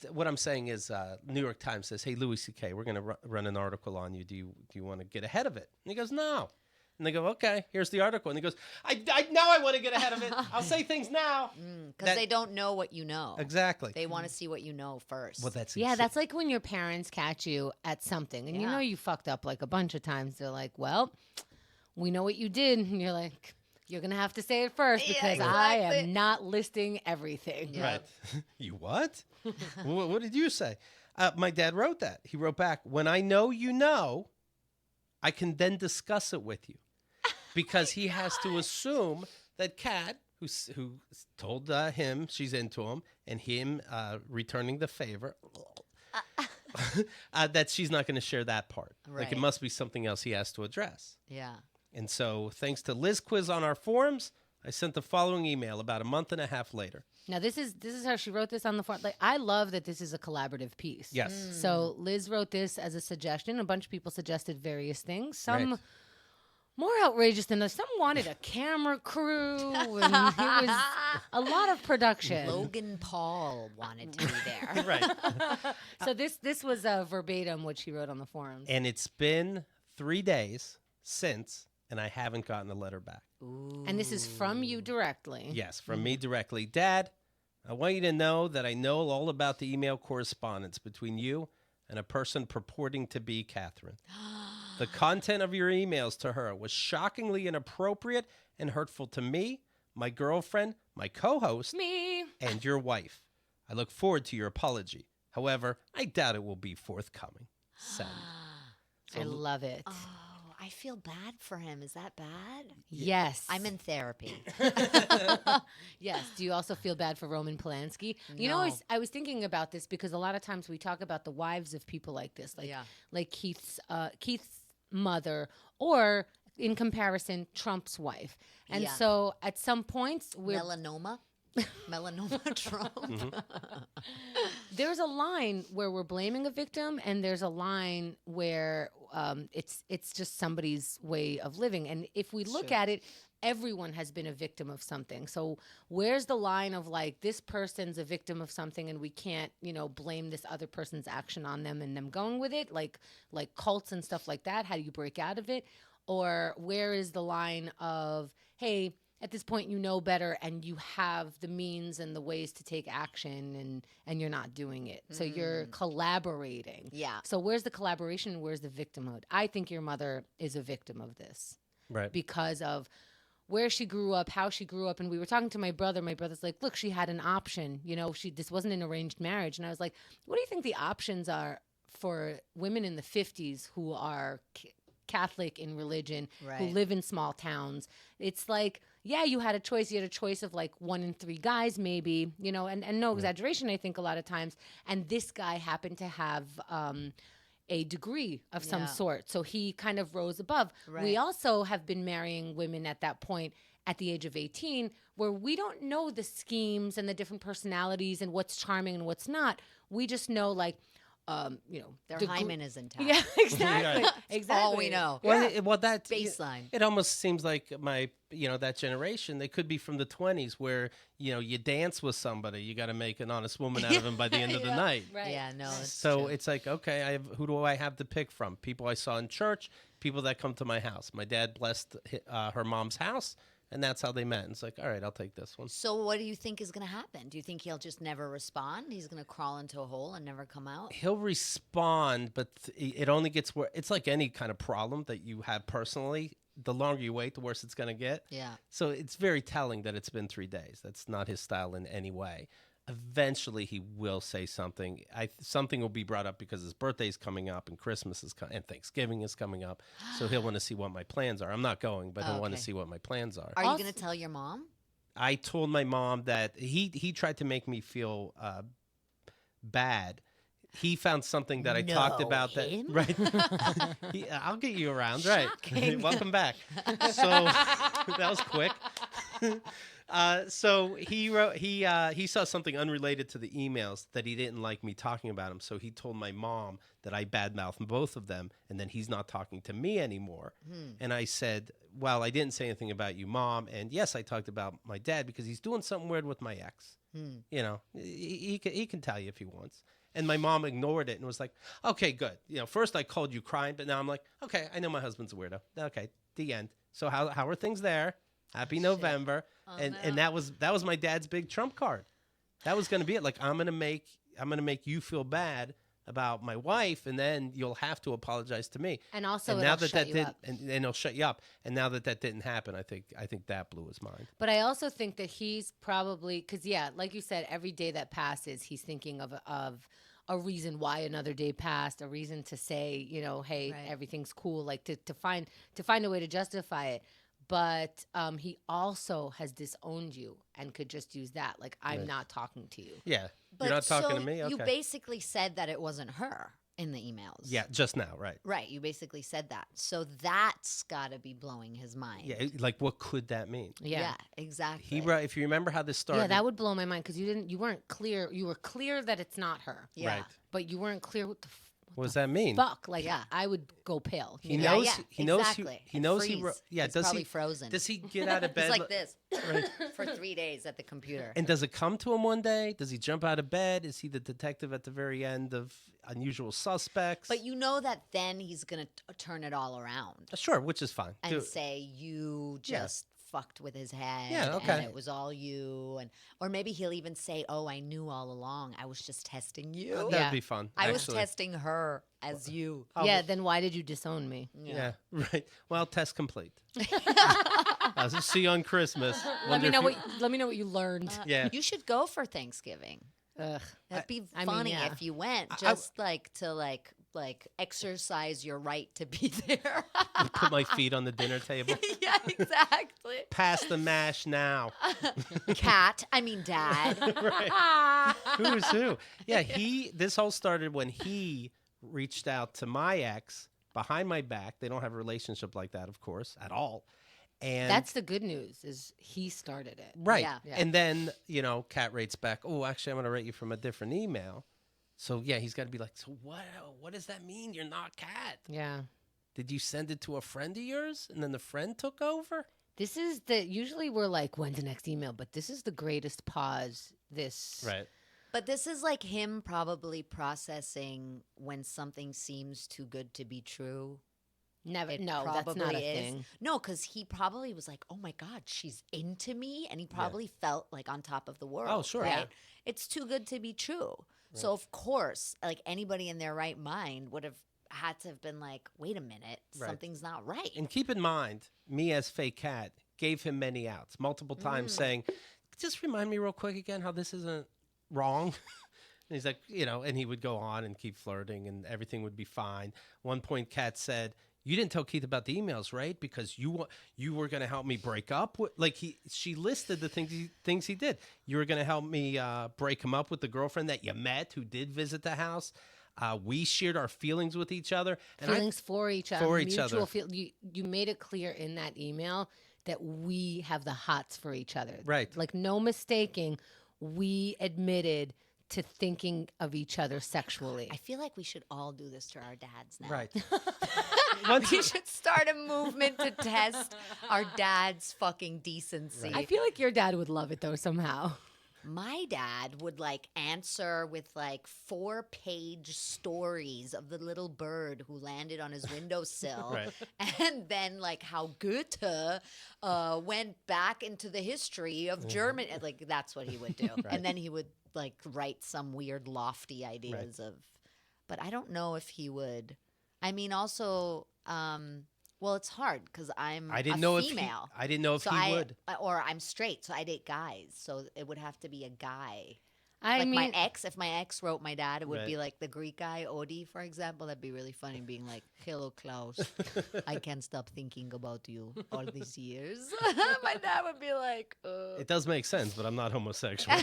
what I'm saying is New York Times says, hey, Louis C.K., we're going to run an article on you. Do you want to get ahead of it? And he goes, no. And they go, okay, here's the article. And he goes, now I want to get ahead of it. I'll say things now. Because they don't know what you know. Exactly. They want to see what you know first. Well, that's Yeah, that's like when your parents catch you at something and Yeah. you fucked up like a bunch of times. They're like, well, we know what you did. And you're like, you're going to have to say it first Yeah, because I exactly. am not listing everything. Yeah. Right. You what? What did you say? My dad wrote that. He wrote back, when I know you know, I can then discuss it with you. Because he has to assume that Kat, who told him she's into him, and him returning the favor, that she's not going to share that part. Like, it Right. must be something else he has to address. Yeah. And so, thanks to Liz Quiz on our forums, I sent the following email about a month and a half later. Now this is how she wrote this on the form. Like, I love that this is a collaborative piece. Yes. So Liz wrote this as a suggestion. A bunch of people suggested various things. Some Right. more outrageous than others. Some wanted a camera crew, and it was a lot of production. Logan Paul wanted to be there. Right. So this was verbatim what she wrote on the forums. And it's been 3 days since, and I haven't gotten a letter back. And this is from you directly. Yes, from me directly. Dad, I want you to know that I know all about the email correspondence between you and a person purporting to be Catherine. The content of your emails to her was shockingly inappropriate and hurtful to me, my girlfriend, my co-host, Me. and your wife. I look forward to your apology. However, I doubt it will be forthcoming. Send. I love it. Oh, I feel bad for him. Is that bad? Yes. I'm in therapy. Yes. Do you also feel bad for Roman Polanski? You know, No. I was thinking about this because a lot of times we talk about the wives of people like this, like Yeah. like Keith's mother, or in comparison, Trump's wife. And Yeah. so at some points we're Melanoma. Melanoma Trump. there's a line where we're blaming a victim, and there's a line where it's just somebody's way of living. And if we look Sure. at it, everyone has been a victim of something. So where's the line of like, this person's a victim of something and we can't, blame this other person's action on them and them going with it, like cults and stuff like that? How do you break out of it? Or where is the line of, hey, at this point you know better and you have the means and the ways to take action, and you're not doing it. So you're collaborating. Yeah. So where's the collaboration and where's the victimhood? I think your mother is a victim of this Right. because of where she grew up, how she grew up. And we were talking to my brother. My brother's like, look, she had an option. This wasn't an arranged marriage. And I was like, what do you think the options are for women in the 50s who are Catholic in religion, who Right. live in small towns? It's like, yeah, you had a choice. You had a choice of like 1 in 3 guys, maybe, and no exaggeration, I think, a lot of times. And this guy happened to have a degree of some Yeah. sort. So he kind of rose above. Right. We also have been marrying women at that point at the age of 18, where we don't know the schemes and the different personalities and what's charming and what's not. We just know, like, Their the hymen is intact. Yeah, exactly. Right. Exactly. All we know. Well, that Baseline. It almost seems like that generation. They could be from the 20s, where you dance with somebody, you got to make an honest woman out of them by the end of the night. Right. Yeah, no. It's So true. it's like, okay, who do I have to pick from? People I saw in church, people that come to my house. My dad blessed her mom's house, and that's how they met. And it's like, all right, I'll take this one. So what do you think is going to happen? Do you think he'll just never respond? He's going to crawl into a hole and never come out? He'll respond, but it only gets worse. It's like any kind of problem that you have personally. The longer you wait, the worse it's going to get. Yeah. So it's very telling that it's been 3 days. That's not his style in any way. Eventually, he will say something. Something will be brought up because his birthday's coming up and Christmas is and Thanksgiving is coming up. So he'll want to see what my plans are. I'm not going, but he'll want to Okay. see what my plans are. Are you Also- going to tell your mom? I told my mom that he tried to make me feel bad. He found something that I talked No, about him? right. I'll get you around, right? Shocking. Welcome back. So that was quick. So he wrote. He saw something unrelated to the emails that he didn't like me talking about him. So he told my mom that I badmouthed both of them, and then he's not talking to me anymore. And I said, "Well, I didn't say anything about you, Mom, and yes, I talked about my dad because he's doing something weird with my ex. He can tell you if he wants." And my mom ignored it and was like, "Okay, good. First I called you crying, but now I'm like, okay, I know my husband's a weirdo. Okay, the end. So how are things there? Happy November." And that was my dad's big trump card. That was going to be it. Like, I'm going to make you feel bad about my wife, and then you'll have to apologize to me. And also, And it'll now that shut that you didn't, up. and it'll shut you up. And now that that didn't happen, I think that blew his mind. But I also think that he's probably because like you said, every day that passes, he's thinking of a reason why another day passed, a reason to say, hey, Right. everything's cool, like to find a way to justify it. But he also has disowned you and could just use that, like I'm Right. not talking to you. Yeah, But you're not talking so to me. Okay. You basically said that it wasn't her in the emails. Yeah, just now, right? Right. You basically said that. So that's got to be blowing his mind. Yeah, like what could that mean? Yeah. Exactly. He wrote. If you remember how this started, Yeah, that would blow my mind because you weren't clear. You were clear that it's not her, Yeah. right. but you weren't clear What does that mean? fuck. Like Yeah. I would go pale. He Yeah, knows. yeah, He knows. exactly. He And knows. He freeze. wrote. Yeah. It's Does probably he? frozen. Does he get out of bed? It's like this Right. for 3 days at the computer. And does it come to him one day? Does he jump out of bed? Is he the detective at the very end of Unusual Suspects? But you know that then he's going to turn it all around Sure, which is fine. and Do- say you Yeah. just fucked with his head. Yeah, And okay. it was all you. Or maybe he'll even say, oh, I knew all along. I was just testing you. That'd Yeah. be fun. I was actually. testing her as you. Oh, Yeah, well- then why did you disown me? Yeah. Right. Well, test complete. I'll see you on Christmas. Let Wonder me if know you- what you learned. Yeah. You should go for Thanksgiving. Ugh. That'd be I mean, funny yeah. if you went, I- just like exercise your right to be there. Put my feet on the dinner table. Yeah, exactly. Pass the mash now. Dad. Who's who? Yeah, this all started when he reached out to my ex behind my back. They don't have a relationship like that, of course, at all. And That's the good news is he started it. right. Yeah. Yeah. And then, Kat rates back, oh, actually, I'm going to rate you from a different email. So, yeah, he's got to be like, so what does that mean? You're not Kat. Yeah. Did you send it to a friend of yours and then the friend took over? This is usually we're like, when's the next email? But this is the greatest pause. Right. But this is like him probably processing when something seems too good to be true. Never. It No, that's not probably a is. thing. No, because he probably was like, oh my God, she's into me. And he probably felt like on top of the world. Oh, sure. Right? Yeah. It's too good to be true. So, of course, like anybody in their right mind would have had to have been like, wait a minute, Right. something's not right. And keep in mind, me as fake Cat gave him many outs, multiple times saying, just remind me real quick again how this isn't wrong. And he's like, and he would go on and keep flirting and everything would be fine. One point, Kat said, you didn't tell Keith about the emails, right? Because you were going to help me break up with, she listed the things he did. You were going to help me break him up with the girlfriend that you met who did visit the house. We shared our feelings with each other. And Feelings for each other. For each other. You made it clear in that email that we have the hots for each other. Right. Like no mistaking, we admitted to thinking of each other sexually. I feel like we should all do this to our dads now. Right. We should start a movement to test our dad's fucking decency. I feel like your dad would love it though somehow. My dad would answer with 4-page stories of the little bird who landed on his windowsill. Right. And then how Goethe went back into the history of German. That's what he would do. Right. And then he would write some weird lofty ideas of, but I don't know if he would. I mean, also, well, it's hard because I'm I didn't a know female. I didn't know if So he would. or I'm straight, so I date guys. So it would have to be a guy. I Like mean, my ex, if my ex wrote my dad, it would Right. be like the Greek guy, Odi, for example. That'd be really funny being like, hello, Klaus. I can't stop thinking about you all these years. My dad would be like, It does make sense, but I'm not homosexual.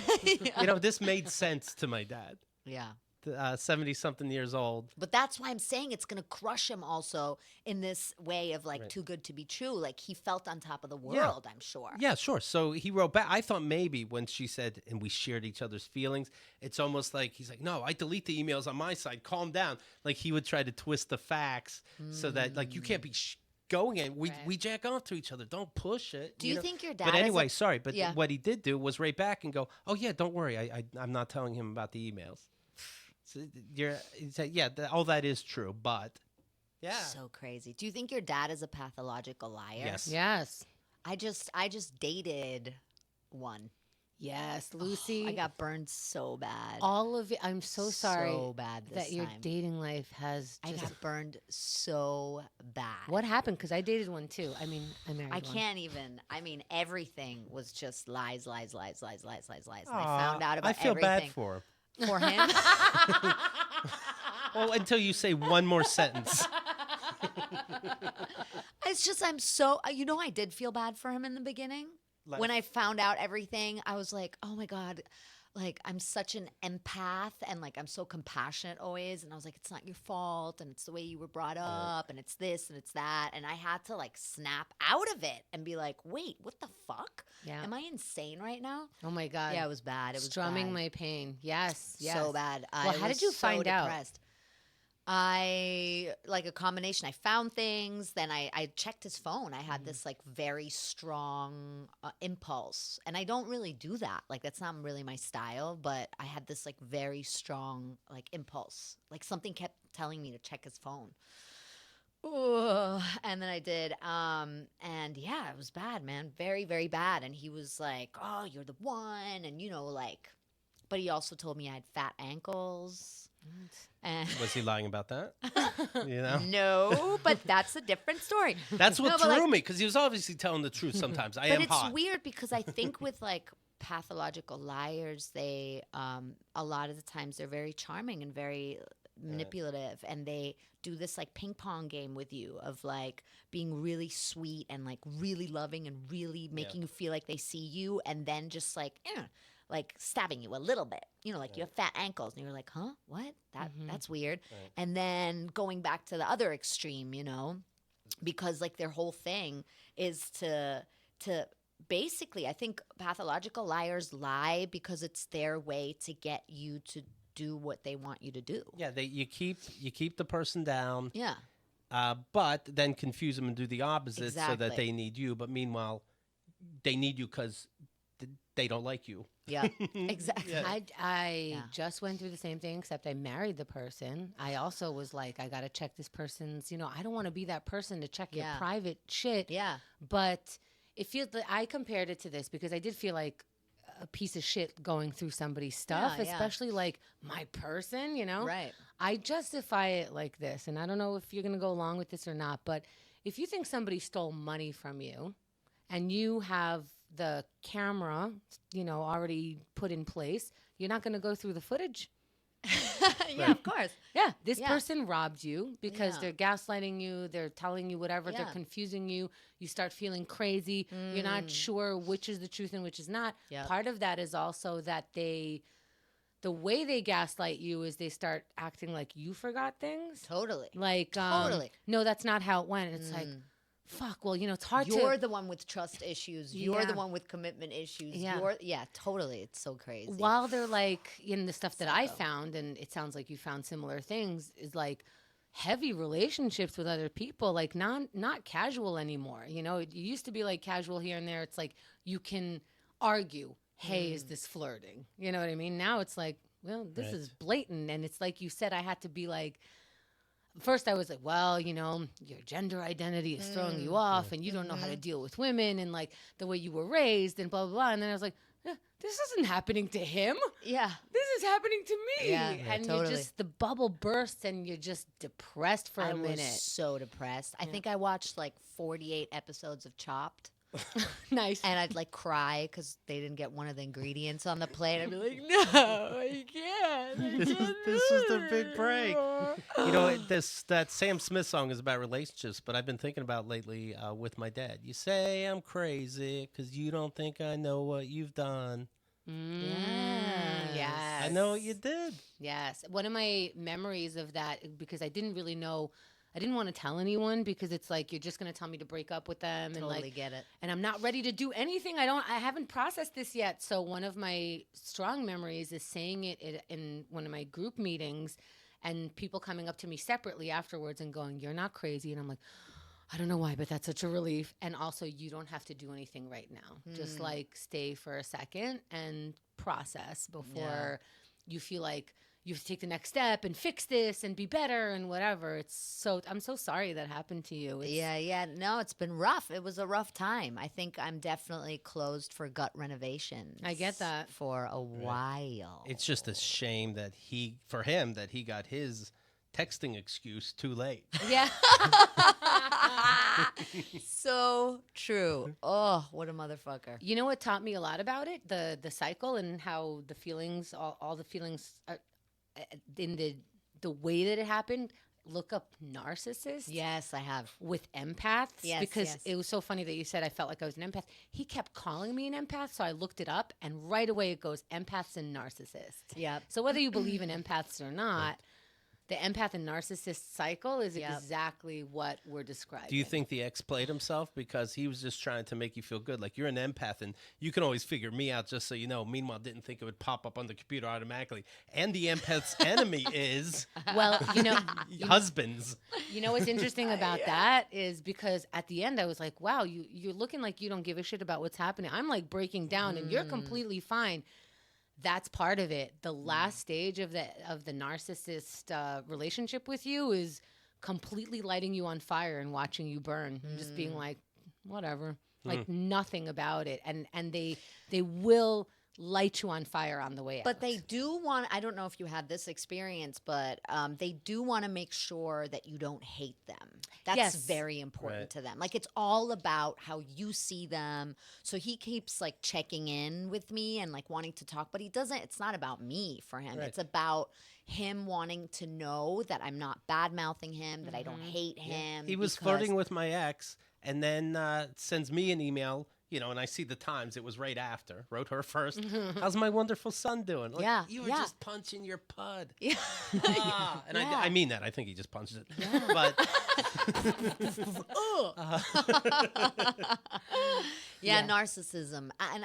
This made sense to my dad. yeah. 70-something years old. But that's why I'm saying it's going to crush him also in this way of too good to be true. He felt on top of the world, I'm sure. Yeah, sure. So he wrote back. I thought maybe when she said, and we shared each other's feelings, it's almost like he's like, no, I delete the emails on my side. Calm down. He would try to twist the facts so that you can't be going in. We jack off to each other. Don't push it. Do you think your dad But is anyway, a- sorry. But Yeah. what he did do was write back and go, oh, yeah, don't worry. I'm not telling him about the emails. So all that is true, but yeah. So crazy. Do you think your dad is a pathological liar? Yes. yes. I just dated one. Yes, Lucy. I got burned so bad. All of it. I'm so sorry So bad this that your time. dating life has I just. got burned so bad. What happened? Because I dated one too. I mean, I married I one. can't even. I mean, everything was just lies, lies, lies, lies, lies, lies, lies. And Aw, I found out about I feel everything bad for him. for him. Well, until you say one more sentence. It's just I'm so. I did feel bad for him in the beginning. When I found out everything, I was like, oh my God. Like, I'm such an empath and like I'm so compassionate always. And I was like, it's not your fault. And it's the way you were brought up. And it's this and it's that. And I had to like snap out of it and be like, wait, what the fuck? Yeah. Am I insane right now? Oh my God. Yeah, it was bad. It was Strumming bad. my pain. Yes. Yes. So bad. Well, how was did you so find out? depressed. I like a combination. I found things. Then I checked his phone. I had this like very strong impulse, and I don't really do that. Like that's not really my style. But I had this like very strong like impulse. Like something kept telling me to check his phone. Ooh, and then I did. And yeah, it was bad, man. Very, very bad. And he was like, "Oh, you're the one," and like. But he also told me I had fat ankles. And Was he lying about that? You know? no, but that's a different story. That's what No, but, threw like- me, because he was obviously telling the truth sometimes. I But am it's hot. weird because I think with like pathological liars, they a lot of the times they're very charming and very manipulative, and they do this like ping pong game with you of like being really sweet and like really loving and really making you feel like they see you, and then just like stabbing you a little bit, like you have fat ankles, and you're like, huh, what? That's weird. Right. And then going back to the other extreme, because like their whole thing is to basically, I think pathological liars lie because it's their way to get you to do what they want you to do. Yeah, you keep the person down, Yeah. but then confuse them and do the opposite so that Exactly. they need you. But meanwhile, they need you because they don't like you. Yeah. Exactly. Yeah. I Yeah. just went through the same thing, except I married the person. I also was like, I got to check this person's, I don't want to be that person to check your Yeah. private shit. Yeah. But it feels that I compared it to this because I did feel like a piece of shit going through somebody's stuff, Yeah, yeah. especially like my person, Right. I justify it like this, and I don't know if you're going to go along with this or not, but if you think somebody stole money from you and you have the camera, already put in place, you're not going to go through the footage. Yeah, of course. Yeah, this Yeah. person robbed you because Yeah. they're gaslighting you, they're telling you whatever, they're Yeah. confusing you, you start feeling crazy, you're not sure which is the truth and which is not. Yep. Part of that is also that the way they gaslight you is they start acting like you forgot things. Totally. Like, Totally. no, that's not how it went. It's like, fuck, well, it's hard You're to... the one with trust issues. You're the Yeah. one with commitment issues. Yeah. Yeah, totally. It's so crazy. While they're like, the stuff that I Psycho. found, and it sounds like you found similar things, is like heavy relationships with other people, like not casual anymore. It used to be like casual here and there. It's like you can argue, hey, is this flirting? You know what I mean? Now it's like, well, this Right. is blatant. And it's like you said, I had to be like, first I was like, well, your gender identity is throwing you off and you don't know how to deal with women and like the way you were raised and blah, blah, blah. And then I was like, this isn't happening to him. yeah. This is happening to me. Yeah, and totally. you just, the bubble bursts and you're just depressed for I a minute. was so depressed. I think I watched like 48 episodes of Chopped. Nice. And I'd like cry because they didn't get one of the ingredients on the plate. I'd be like, no, I can't. This was the big break. That Sam Smith song is about relationships, but I've been thinking about lately with my dad. You say I'm crazy because you don't think I know what you've done. Yes. I know what you did. Yes. One of my memories of that, because I didn't really know, I didn't want to tell anyone because it's like, you're just going to tell me to break up with them. Totally and like, get it. and I'm not ready to do anything. I haven't processed this yet. So one of my strong memories is saying it in one of my group meetings and people coming up to me separately afterwards and going, you're not crazy. And I'm like, I don't know why, but that's such a relief. And also, you don't have to do anything right now. Just like stay for a second and process before you feel like you have to take the next step and fix this and be better and whatever. I'm so sorry that happened to you. Yeah. No, it's been rough. It was a rough time. I think I'm definitely closed for gut renovations. I get that. For a while. It's just a shame that for him, that he got his texting excuse too late. Yeah. So true. Oh, what a motherfucker. You know what taught me a lot about it? The cycle and how the feelings, all the feelings are, in the way that it happened. Look up narcissists. Yes, I have. With empaths. Yes, because yes. it was so funny that you said I felt like I was an empath. He kept calling me an empath, so I looked it up, and right away it goes empaths and narcissists. Yep. So whether you believe in empaths or not, the empath and narcissist cycle is exactly what we're describing. Do you think the ex played himself because he was just trying to make you feel good? Like, you're an empath and you can always figure me out, just so you know. Meanwhile, didn't think it would pop up on the computer automatically. And the empath's enemy is Well, husbands. You know what's interesting about that is because at the end I was like, wow, you're looking like you don't give a shit about what's happening. I'm like breaking down and you're completely fine. That's part of it. The last stage of the narcissist relationship with you is completely lighting you on fire and watching you burn, and just being like, whatever, like nothing about it, and they will light you on fire on the way out. But they do want, I don't know if you had this experience, but they do want to make sure that you don't hate them. That's very important to them. Like, it's all about how you see them. So he keeps like checking in with me and like wanting to talk, but it's not about me for him. Right. It's about him wanting to know that I'm not bad mouthing him, that I don't hate him. He was flirting with my ex and then sends me an email. And I see the times. It was right after. Wrote her first. How's my wonderful son doing? Like, you were just punching your pud. Yeah. And I mean that. I think he just punched it. Yeah. But narcissism. And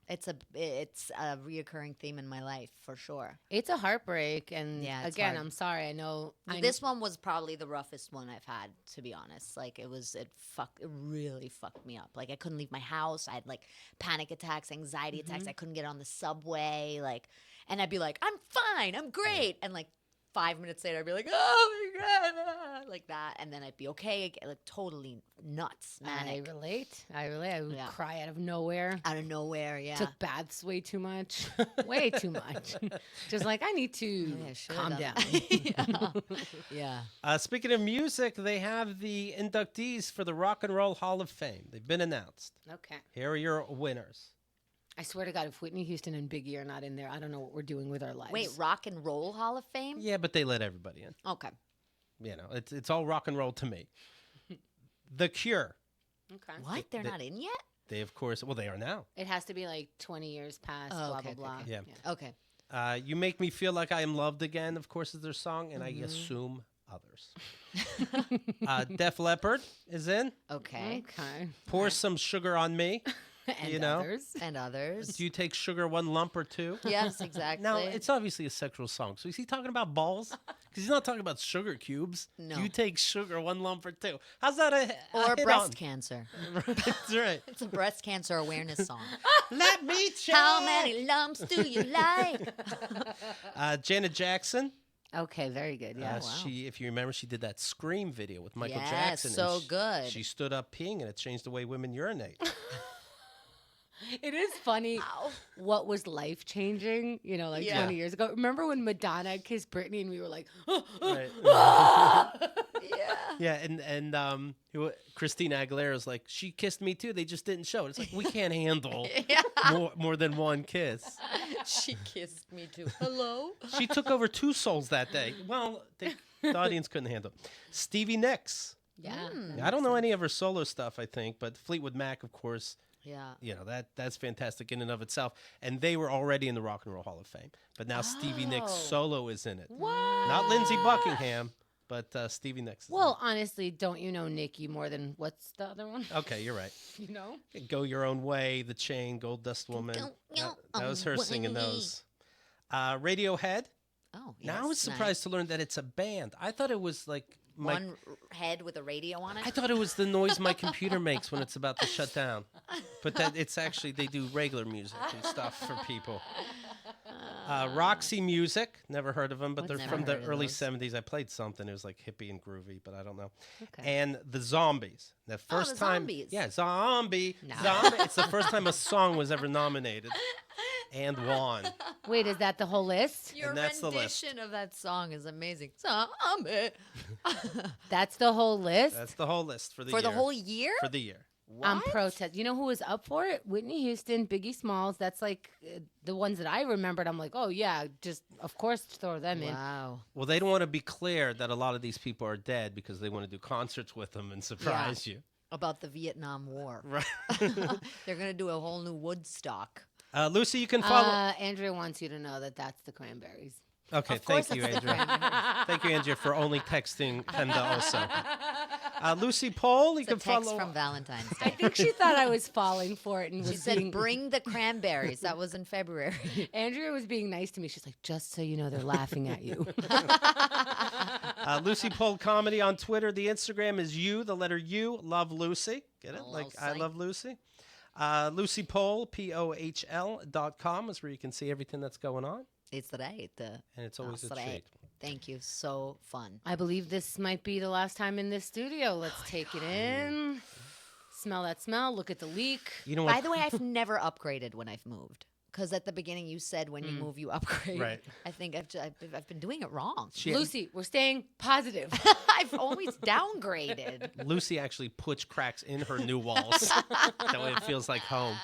it's a reoccurring theme in my life for sure. It's a heartbreak, and again, hard. I'm sorry. I know this one was probably the roughest one I've had, to be honest. Like, it really fucked me up. Like, I couldn't leave my house. I had like panic attacks, anxiety attacks. I couldn't get on the subway. Like, and I'd be like, I'm fine, I'm great. And like 5 minutes later, I'd be like, oh my God, like that. And then I'd be okay again, like totally nuts, manic. I relate. I would cry out of nowhere. Out of nowhere, yeah. Took baths way too much. Way too much. Just like, I need to calm down. Yeah. Speaking of music, they have the inductees for the Rock and Roll Hall of Fame. They've been announced. Okay. Here are your winners. I swear to God, if Whitney Houston and Biggie are not in there, I don't know what we're doing with our lives. Wait, Rock and Roll Hall of Fame? Yeah, but they let everybody in. Okay. It's all rock and roll to me. The Cure. Okay. What? They're not in yet? They, of course, they are now. It has to be like 20 years past, blah, blah, blah. Yeah. Okay. You Make Me Feel Like I Am Loved Again, of course, is their song, and I assume others. Def Leppard is in. Okay. Pour Some Sugar on Me. And others. And others. Do you take sugar one lump or two? Yes, exactly. Now, it's obviously a sexual song. So is he talking about balls? Because he's not talking about sugar cubes. No. Do you take sugar one lump or two? How's that or hit breast on? Cancer. That's right. It's a breast cancer awareness song. Let me check. How many lumps do you like? Janet Jackson. Okay, very good. Yeah. She, if you remember, she did that Scream video with Michael Yes, Jackson. so and good. She stood up peeing, and it changed the way women urinate. It is funny what was life changing, 20 years ago. Remember when Madonna kissed Britney and we were like, Yeah, and Christina Aguilera's like, she kissed me too. They just didn't show it. It's like, we can't handle more than one kiss. She kissed me too. Hello? She took over 2 souls that day. Well, the audience couldn't handle it. Stevie Nicks. yeah. I don't know any of her solo stuff, I think, but Fleetwood Mac, of course. Yeah. That's fantastic in and of itself. And they were already in the Rock and Roll Hall of Fame. But now Stevie Nicks solo is in it. What? Not Lindsey Buckingham, but Stevie Nicks. Well, honestly, don't you know Nikki more than what's the other one? Okay, you're right. You know? Go Your Own Way, The Chain, Gold Dust Woman. That was her singing those. Radiohead. Oh, yes. Now I was surprised to learn that it's a band. I thought it was like one head with a radio on it. I thought it was the noise my computer makes when it's about to shut down. But that it's actually, they do regular music and stuff for people. Roxy Music, never heard of them, but What's they're Never from the heard of early those. 70s. I played something. It was like hippie and groovy, but I don't know. Okay. And the Zombies. The first the time. Zombies. Yeah, Zombie. No. Zombie. It's the first time a song was ever nominated and won. Wait, is that the whole list? Your And that's the list. rendition of that song is amazing. Zombie. That's the whole list? That's the whole list for the For year. the whole year? For the year. I'm protest. You know who was up for it? Whitney Houston, Biggie Smalls. That's like the ones that I remembered. I'm like, oh yeah, just of course throw them in. Wow. Well, they don't want to be clear that a lot of these people are dead because they want to do concerts with them and surprise you. About the Vietnam War. Right. They're going to do a whole new Woodstock. Lucy, you can follow. Andrea wants you to know that that's the Cranberries. Okay, Of course thank you, it's the Andrea. Thank you, Andrea, for only texting Penda also. Lucy Pohl, you It's a can text follow. from Valentine's I Day. think she thought I was falling for it and She was said, being, bring the cranberries. That was in February. Andrea was being nice to me. She's like, just so you know, they're laughing at you. Lucy Pohl Comedy on Twitter. The Instagram is the letter U, Love Lucy. Get it? Like I Lucy. love Lucy. Lucy Pohl, POHL.com is where you can see everything that's going on. It's right. And it's always a That's right. treat. Thank you. So fun. I believe this might be the last time in this studio. Let's take it in. Smell that smell. Look at the leak. You know what? By the way, I've never upgraded when I've moved. Because at the beginning you said when you move, you upgrade. Right. I think I've been doing it wrong. Lucy, we're staying positive. I've always downgraded. Lucy actually puts cracks in her new walls. That way it feels like home.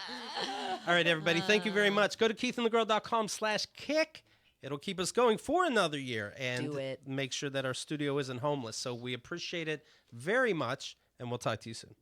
All right, everybody. Thank you very much. Go to keithandthegirl.com/kick. It'll keep us going for another year and Do it. make sure that our studio isn't homeless. So we appreciate it very much, and we'll talk to you soon.